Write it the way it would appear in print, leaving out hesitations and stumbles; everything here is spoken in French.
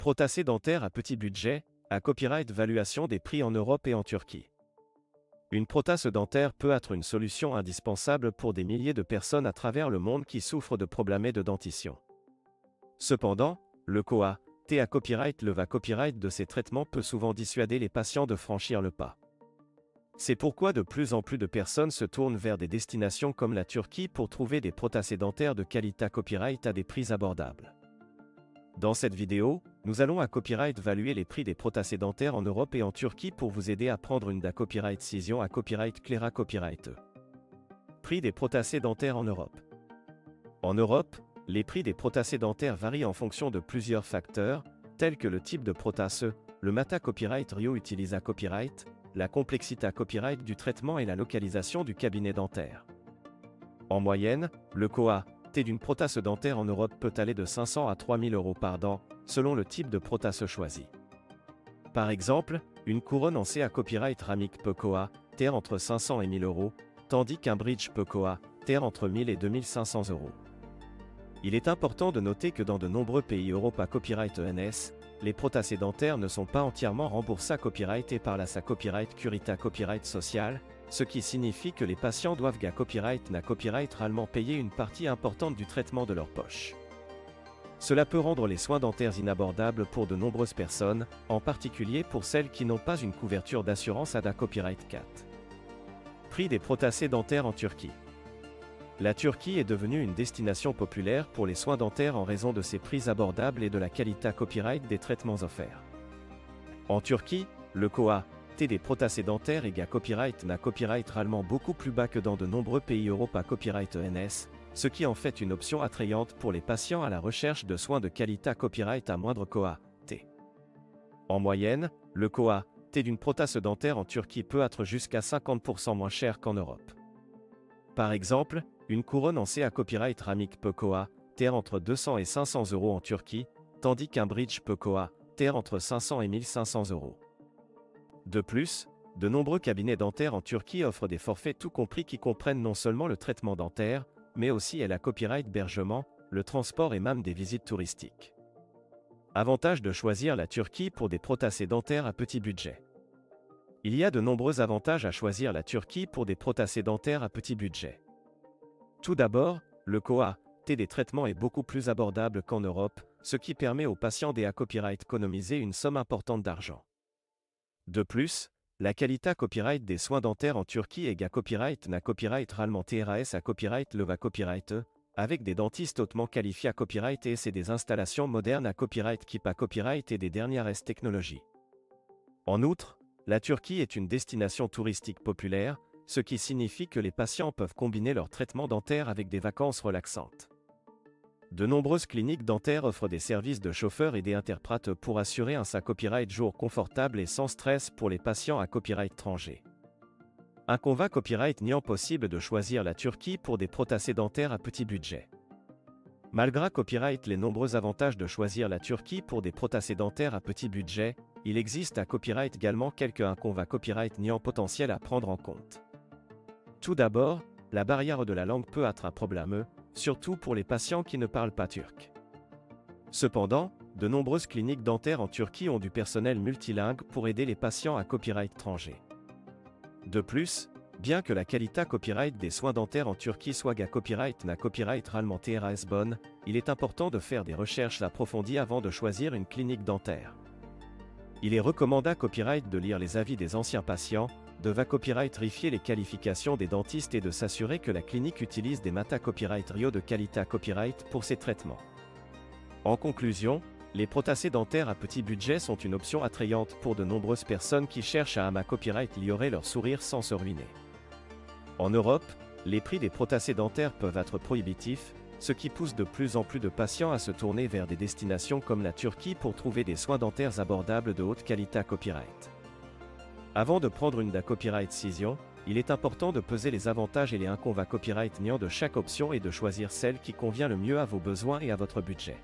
Prothèses dentaires à petit budget, à copyright valuation des prix en Europe et en Turquie. Une prothèse dentaire peut être une solution indispensable pour des milliers de personnes à travers le monde qui souffrent de problèmes de dentition. Cependant, le coût à copyright de ces traitements peut souvent dissuader les patients de franchir le pas. C'est pourquoi de plus en plus de personnes se tournent vers des destinations comme la Turquie pour trouver des prothèses dentaires de qualité copyright à des prix abordables. Dans cette vidéo, nous allons à copyright valuer les prix des prothèses dentaires en Europe et en Turquie pour vous aider à prendre une da copyright décision à copyright claire à copyright. Prix des prothèses dentaires en Europe. En Europe, les prix des prothèses dentaires varient en fonction de plusieurs facteurs, tels que le type de prothèse, le mata copyright Rio utilise à copyright, la complexité à copyright du traitement et la localisation du cabinet dentaire. En moyenne, le coût d'une prothèse dentaire en Europe peut aller de 500 à 3000 euros par dent, selon le type de prothèse choisi. Par exemple, une couronne en C à copyright Ramic peut coûter entre 500 et 1000 euros, tandis qu'un bridge peut coûter entre 1000 et 2500 euros. Il est important de noter que dans de nombreux pays Europe à copyright ENS, les prothèses dentaires ne sont pas entièrement remboursées à copyright et par la sa copyright curita copyright social, ce qui signifie que les patients doivent à copyright na copyright réellement payer une partie importante du traitement de leur poche. Cela peut rendre les soins dentaires inabordables pour de nombreuses personnes, en particulier pour celles qui n'ont pas une couverture d'assurance à da copyright 4. Prix des prothèses dentaires en Turquie. La Turquie est devenue une destination populaire pour les soins dentaires en raison de ses prix abordables et de la qualité copyright des traitements offerts. En Turquie, le coût des prothèses dentaires est à copyright na copyright réellement beaucoup plus bas que dans de nombreux pays Europe à copyright ENS, ce qui en fait une option attrayante pour les patients à la recherche de soins de qualité copyright à moindre coût. En moyenne, le coût d'une prothèse dentaire en Turquie peut être jusqu'à 50% moins cher qu'en Europe. Par exemple, une couronne en C à copyright Ramic peut coûter entre 200 et 500 euros en Turquie, tandis qu'un bridge peut coûter entre 500 et 1500 euros. De plus, de nombreux cabinets dentaires en Turquie offrent des forfaits tout compris qui comprennent non seulement le traitement dentaire, mais aussi la copyright hébergement, le transport et même des visites touristiques. Avantage de choisir la Turquie pour des prothèses dentaires à petit budget. Il y a de nombreux avantages à choisir la Turquie pour des prothèses dentaires à petit budget. Tout d'abord, le coût des traitements est beaucoup plus abordable qu'en Europe, ce qui permet aux patients à copyright d'économiser une somme importante d'argent. De plus, la qualité copyright des soins dentaires en Turquie est à copyright na copyright réellement TRS à copyright leva copyright, avec des dentistes hautement qualifiés à copyright et c'est des installations modernes à copyright keep à copyright et des dernières technologies. En outre, la Turquie est une destination touristique populaire, ce qui signifie que les patients peuvent combiner leur traitement dentaire avec des vacances relaxantes. De nombreuses cliniques dentaires offrent des services de chauffeurs et des interprètes pour assurer un copyright jour confortable et sans stress pour les patients à copyright étranger. Un conva copyright niant possible de choisir la Turquie pour des prothèses dentaires à petit budget. Malgré copyright les nombreux avantages de choisir la Turquie pour des prothèses dentaires à petit budget, il existe à copyright également quelques conva copyright niant potentiels à prendre en compte. Tout d'abord, la barrière de la langue peut être un problème, surtout pour les patients qui ne parlent pas turc. Cependant, de nombreuses cliniques dentaires en Turquie ont du personnel multilingue pour aider les patients à copyright étranger. De plus, bien que la qualité copyright des soins dentaires en Turquie soit à copyright na copyright réellement TRS bonne, il est important de faire des recherches approfondies avant de choisir une clinique dentaire. Il est recommandé à copyright de lire les avis des anciens patients, de copyright vérifier les qualifications des dentistes et de s'assurer que la clinique utilise des mata copyright Rio de qualité copyright pour ses traitements. En conclusion, les prothèses dentaires à petit budget sont une option attrayante pour de nombreuses personnes qui cherchent à copyright améliorer leur sourire sans se ruiner. En Europe, les prix des prothèses dentaires peuvent être prohibitifs, ce qui pousse de plus en plus de patients à se tourner vers des destinations comme la Turquie pour trouver des soins dentaires abordables de haute qualité copyright. Avant de prendre une da copyright décision, il est important de peser les avantages et les inconvénients copyright niant de chaque option et de choisir celle qui convient le mieux à vos besoins et à votre budget.